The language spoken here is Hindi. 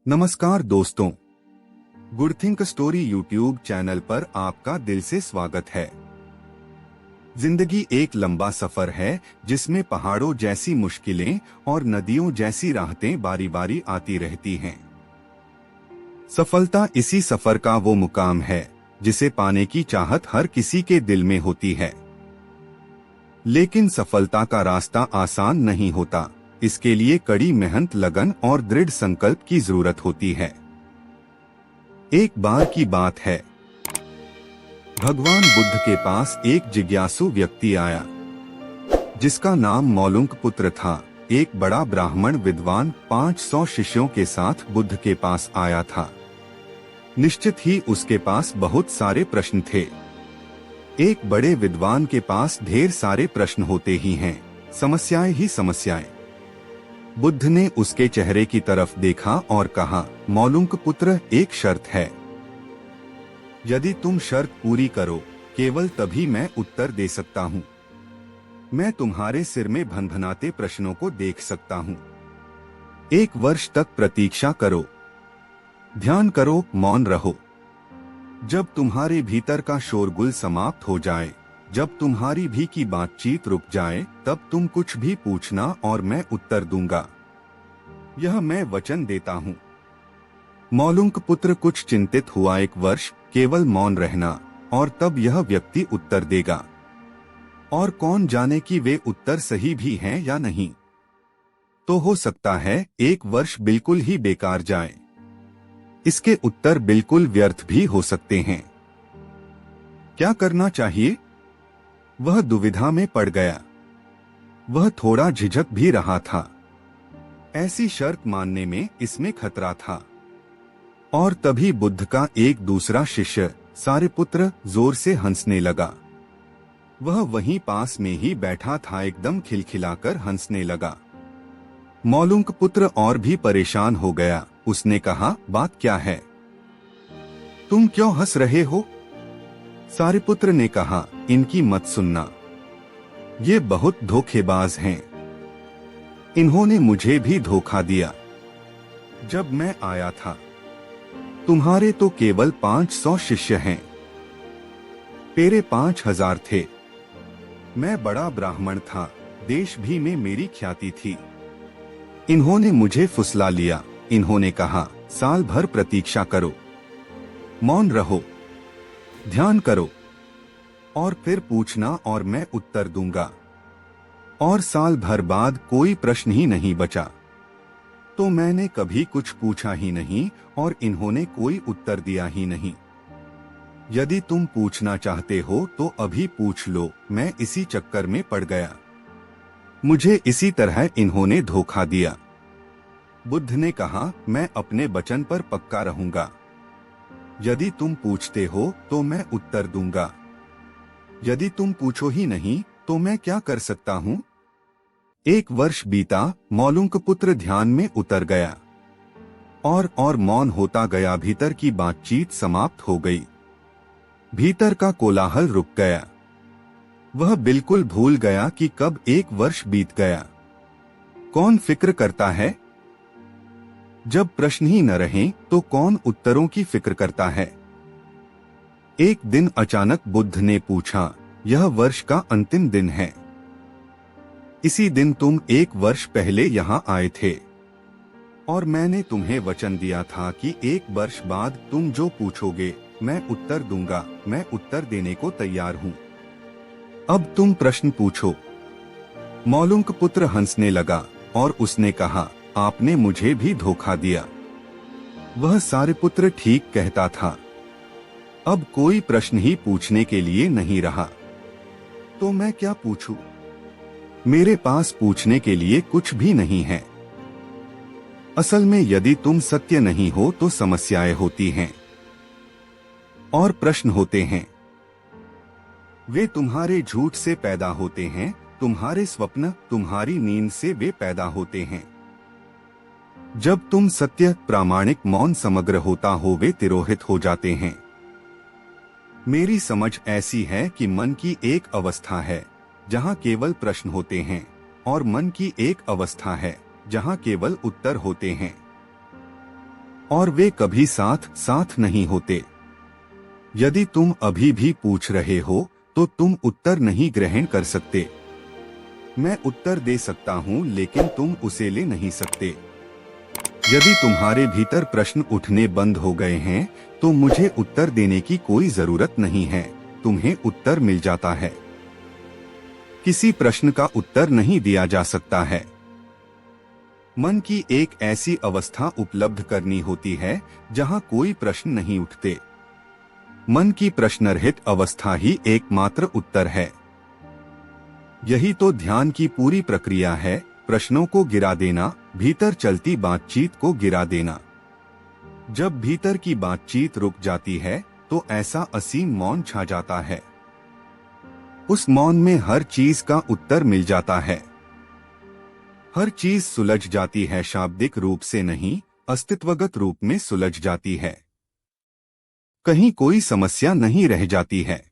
नमस्कार दोस्तों, good think story YouTube channel पर आपका दिल से स्वागत है। जिंदगी एक लंबा सफर है जिसमें पहाड़ों जैसी मुश्किलें और नदियों जैसी राहतें बारी बारी आती रहती हैं। सफलता इसी सफर का वो मुकाम है जिसे पाने की चाहत हर किसी के दिल में होती है। लेकिन सफलता का रास्ता आसान नहीं होता। इसके लिए कड़ी मेहनत, लगन और दृढ़ संकल्प की जरूरत होती है। एक बार की बात है, भगवान बुद्ध के पास एक जिज्ञासु व्यक्ति आया जिसका नाम मौलुंक पुत्र था। एक बड़ा ब्राह्मण विद्वान 500 शिष्यों के साथ बुद्ध के पास आया था। निश्चित ही उसके पास बहुत सारे प्रश्न थे। एक बड़े विद्वान के पास ढेर सारे प्रश्न होते ही हैं, समस्याएं ही समस्याएं। बुद्ध ने उसके चेहरे की तरफ देखा और कहा, मौलुंक पुत्र, एक शर्त है। यदि तुम शर्त पूरी करो, केवल तभी मैं उत्तर दे सकता हूँ। मैं तुम्हारे सिर में भनभनाते प्रश्नों को देख सकता हूँ। 1 वर्ष तक प्रतीक्षा करो, ध्यान करो, मौन रहो। जब तुम्हारे भीतर का शोरगुल समाप्त हो जाए, जब तुम्हारी भी की बातचीत रुक जाए, तब तुम कुछ भी पूछना और मैं उत्तर दूंगा। यह मैं वचन देता हूँ। मौलुंक पुत्र कुछ चिंतित हुआ। 1 वर्ष केवल मौन रहना और तब यह व्यक्ति उत्तर देगा। और कौन जाने कि वे उत्तर सही भी हैं या नहीं। तो हो सकता है 1 वर्ष बिल्कुल ही बेकार जाए। इसके उत्तर बिल्कुल व्यर्थ भी हो सकते हैं। क्या करना चाहिए? वह दुविधा में पड़ गया। वह थोड़ा झिझक भी रहा था। ऐसी शर्त मानने में इसमें खतरा था। और तभी बुद्ध का एक दूसरा शिष्य सारिपुत्र जोर से हंसने लगा। वह वहीं पास में ही बैठा था, एकदम खिलखिलाकर हंसने लगा। मौलुंक पुत्र और भी परेशान हो गया। उसने कहा, बात क्या है? तुम क्यों हंस रहे हो? सारिपुत्र ने कहा, इनकी मत सुनना, ये बहुत धोखेबाज हैं। इन्होंने मुझे भी धोखा दिया। जब मैं आया था, तुम्हारे तो केवल 500 शिष्य हैं, मेरे 5000 थे। मैं बड़ा ब्राह्मण था, देश भी में मेरी ख्याति थी। इन्होंने मुझे फुसला लिया। इन्होंने कहा, साल भर प्रतीक्षा करो, मौन रहो, ध्यान करो और फिर पूछना और मैं उत्तर दूंगा। और साल भर बाद कोई प्रश्न ही नहीं बचा। तो मैंने कभी कुछ पूछा ही नहीं और इन्होंने कोई उत्तर दिया ही नहीं। यदि तुम पूछना चाहते हो तो अभी पूछ लो। मैं इसी चक्कर में पड़ गया। मुझे इसी तरह इन्होंने धोखा दिया। बुद्ध ने कहा, मैं अपने वचन पर पक्का रहूंगा। यदि तुम पूछते हो तो मैं उत्तर दूंगा। यदि तुम पूछो ही नहीं तो मैं क्या कर सकता हूँ? 1 वर्ष बीता। मौलुंक पुत्र ध्यान में उतर गया और मौन होता गया। भीतर की बातचीत समाप्त हो गई। भीतर का कोलाहल रुक गया। वह बिल्कुल भूल गया कि कब 1 वर्ष बीत गया। कौन फिक्र करता है? जब प्रश्न ही न रहें तो कौन उत्तरों की फिक्र करता है? एक दिन अचानक बुद्ध ने पूछा, यह वर्ष का अंतिम दिन है। इसी दिन तुम 1 वर्ष पहले यहाँ आए थे और मैंने तुम्हें वचन दिया था कि 1 वर्ष बाद तुम जो पूछोगे मैं उत्तर दूंगा। मैं उत्तर देने को तैयार हूँ। अब तुम प्रश्न पूछो। मौलुंक पुत्र हंसने लगा और उसने कहा, आपने मुझे भी धोखा दिया। वह सारिपुत्र ठीक कहता था। अब कोई प्रश्न ही पूछने के लिए नहीं रहा। तो मैं क्या पूछूं? मेरे पास पूछने के लिए कुछ भी नहीं है। असल में यदि तुम सत्य नहीं हो तो समस्याएं होती हैं और प्रश्न होते हैं। वे तुम्हारे झूठ से पैदा होते हैं, तुम्हारे स्वप्न, तुम्हारी नींद से वे पैदा होते हैं। जब तुम सत्य, प्रामाणिक, मौन, समग्र होता हो, वे तिरोहित हो जाते हैं। मेरी समझ ऐसी है कि मन की एक अवस्था है जहाँ केवल प्रश्न होते हैं और मन की एक अवस्था है जहाँ केवल उत्तर होते हैं। और वे कभी साथ साथ नहीं होते। यदि तुम अभी भी पूछ रहे हो तो तुम उत्तर नहीं ग्रहण कर सकते। मैं उत्तर दे सकता हूँ लेकिन तुम उसे ले नहीं सकते। यदि तुम्हारे भीतर प्रश्न उठने बंद हो गए हैं तो मुझे उत्तर देने की कोई जरूरत नहीं है, तुम्हें उत्तर मिल जाता है। किसी प्रश्न का उत्तर नहीं दिया जा सकता है। मन की एक ऐसी अवस्था उपलब्ध करनी होती है जहां कोई प्रश्न नहीं उठते। मन की प्रश्नरहित अवस्था ही एकमात्र उत्तर है। यही तो ध्यान की पूरी प्रक्रिया है, प्रश्नों को गिरा देना, भीतर चलती बातचीत को गिरा देना। जब भीतर की बातचीत रुक जाती है तो ऐसा असीम मौन छा जाता है। उस मौन में हर चीज का उत्तर मिल जाता है। हर चीज सुलझ जाती है, शाब्दिक रूप से नहीं, अस्तित्वगत रूप में सुलझ जाती है। कहीं कोई समस्या नहीं रह जाती है।